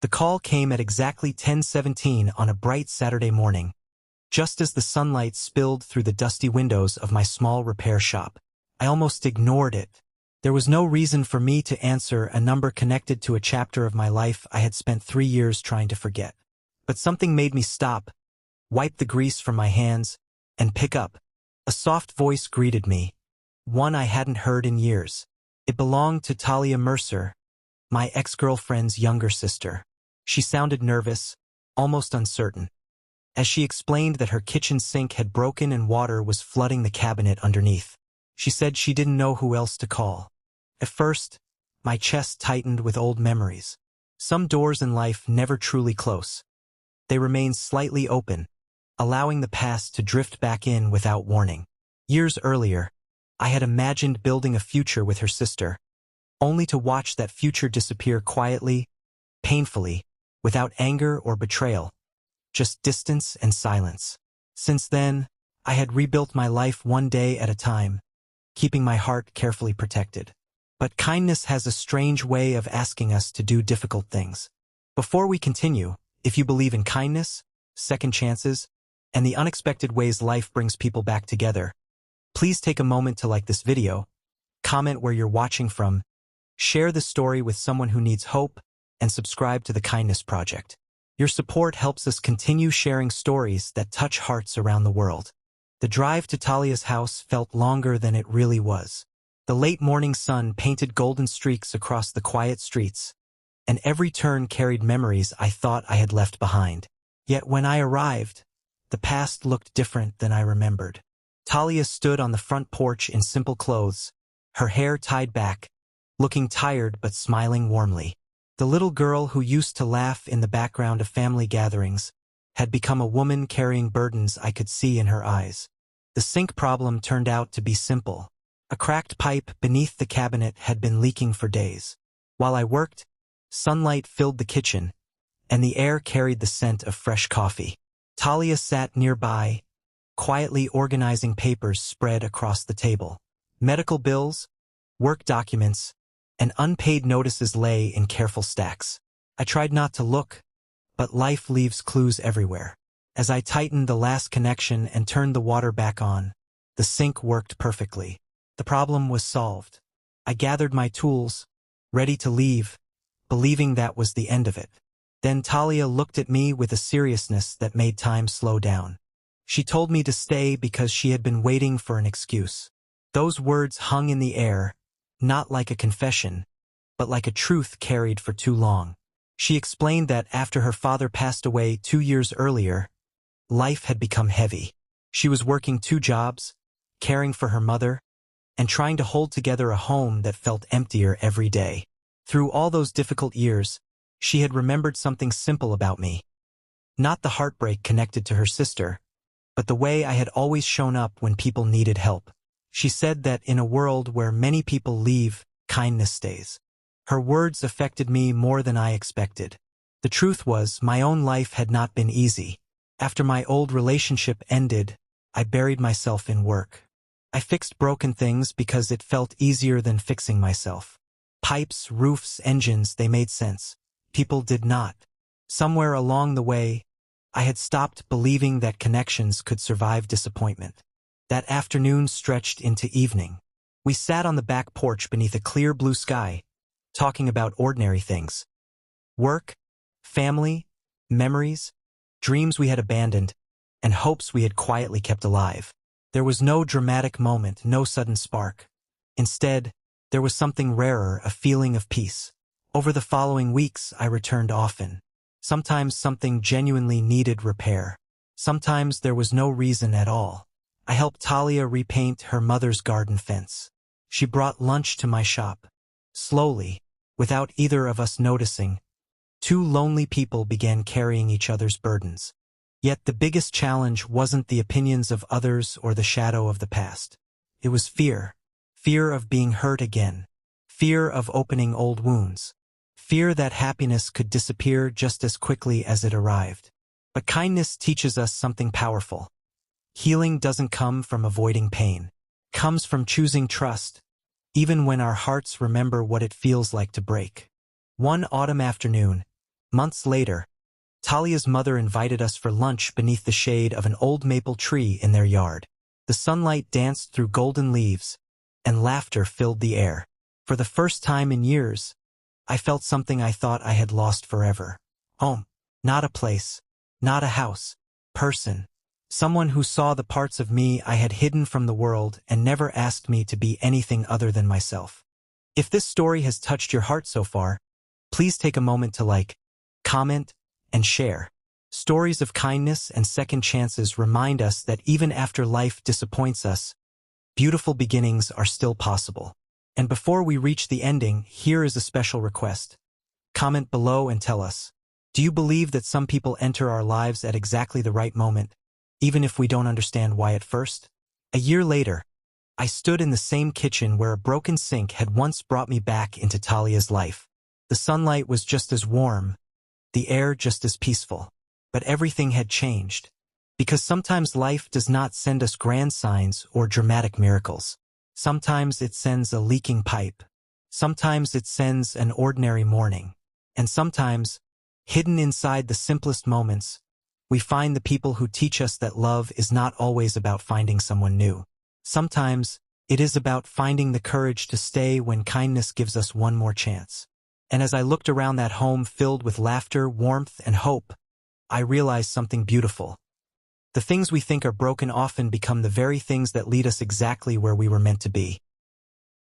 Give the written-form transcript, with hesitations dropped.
The call came at exactly 10:17 on a bright Saturday morning, just as the sunlight spilled through the dusty windows of my small repair shop. I almost ignored it. There was no reason for me to answer a number connected to a chapter of my life I had spent 3 years trying to forget. But something made me stop, wipe the grease from my hands, and pick up. A soft voice greeted me, one I hadn't heard in years. It belonged to Talia Mercer, my ex-girlfriend's younger sister. She sounded nervous, almost uncertain, as she explained that her kitchen sink had broken and water was flooding the cabinet underneath. She said she didn't know who else to call. At first, my chest tightened with old memories. Some doors in life never truly close. They remain slightly open, allowing the past to drift back in without warning. Years earlier, I had imagined building a future with her sister, only to watch that future disappear quietly, painfully, without anger or betrayal, just distance and silence. Since then, I had rebuilt my life one day at a time, keeping my heart carefully protected. But kindness has a strange way of asking us to do difficult things. Before we continue, if you believe in kindness, second chances, and the unexpected ways life brings people back together, please take a moment to like this video, comment where you're watching from, share the story with someone who needs hope, and subscribe to the Kindness Project. Your support helps us continue sharing stories that touch hearts around the world. The drive to Talia's house felt longer than it really was. The late morning sun painted golden streaks across the quiet streets, and every turn carried memories I thought I had left behind. Yet when I arrived, the past looked different than I remembered. Talia stood on the front porch in simple clothes, her hair tied back, looking tired but smiling warmly. The little girl who used to laugh in the background of family gatherings had become a woman carrying burdens I could see in her eyes. The sink problem turned out to be simple. A cracked pipe beneath the cabinet had been leaking for days. While I worked, sunlight filled the kitchen, and the air carried the scent of fresh coffee. Talia sat nearby, quietly organizing papers spread across the table. Medical bills, work documents, and unpaid notices lay in careful stacks. I tried not to look, but life leaves clues everywhere. As I tightened the last connection and turned the water back on, the sink worked perfectly. The problem was solved. I gathered my tools, ready to leave, believing that was the end of it. Then Talia looked at me with a seriousness that made time slow down. She told me to stay because she had been waiting for an excuse. Those words hung in the air, not like a confession, but like a truth carried for too long. She explained that after her father passed away 2 years earlier, life had become heavy. She was working 2 jobs, caring for her mother, and trying to hold together a home that felt emptier every day. Through all those difficult years, she had remembered something simple about me. Not the heartbreak connected to her sister, but the way I had always shown up when people needed help. She said that in a world where many people leave, kindness stays. Her words affected me more than I expected. The truth was, my own life had not been easy. After my old relationship ended, I buried myself in work. I fixed broken things because it felt easier than fixing myself. Pipes, roofs, engines, they made sense. People did not. Somewhere along the way, I had stopped believing that connections could survive disappointment. That afternoon stretched into evening. We sat on the back porch beneath a clear blue sky, talking about ordinary things. Work, family, memories, dreams we had abandoned, and hopes we had quietly kept alive. There was no dramatic moment, no sudden spark. Instead, there was something rarer, a feeling of peace. Over the following weeks, I returned often. Sometimes something genuinely needed repair. Sometimes there was no reason at all. I helped Talia repaint her mother's garden fence. She brought lunch to my shop. Slowly, without either of us noticing, 2 lonely people began carrying each other's burdens. Yet the biggest challenge wasn't the opinions of others or the shadow of the past. It was fear. Fear of being hurt again. Fear of opening old wounds. Fear that happiness could disappear just as quickly as it arrived. But kindness teaches us something powerful. Healing doesn't come from avoiding pain. It comes from choosing trust, even when our hearts remember what it feels like to break. One autumn afternoon, Months later, Talia's mother invited us for lunch beneath the shade of an old maple tree in their yard. The sunlight danced through golden leaves, and laughter filled the air. For the first time in years, I felt something I thought I had lost forever. Home. Not a place. Not a house. Person. Someone who saw the parts of me I had hidden from the world and never asked me to be anything other than myself. If this story has touched your heart so far, please take a moment to like, comment, and share. Stories of kindness and second chances remind us that even after life disappoints us, beautiful beginnings are still possible. And before we reach the ending, here is a special request. Comment below and tell us, do you believe that some people enter our lives at exactly the right moment, even if we don't understand why at first? A year later, I stood in the same kitchen where a broken sink had once brought me back into Talia's life. The sunlight was just as warm, the air just as peaceful. But everything had changed. Because sometimes life does not send us grand signs or dramatic miracles. Sometimes it sends a leaking pipe. Sometimes it sends an ordinary morning. And sometimes, hidden inside the simplest moments, we find the people who teach us that love is not always about finding someone new. Sometimes, it is about finding the courage to stay when kindness gives us one more chance. And as I looked around that home filled with laughter, warmth, and hope, I realized something beautiful. The things we think are broken often become the very things that lead us exactly where we were meant to be.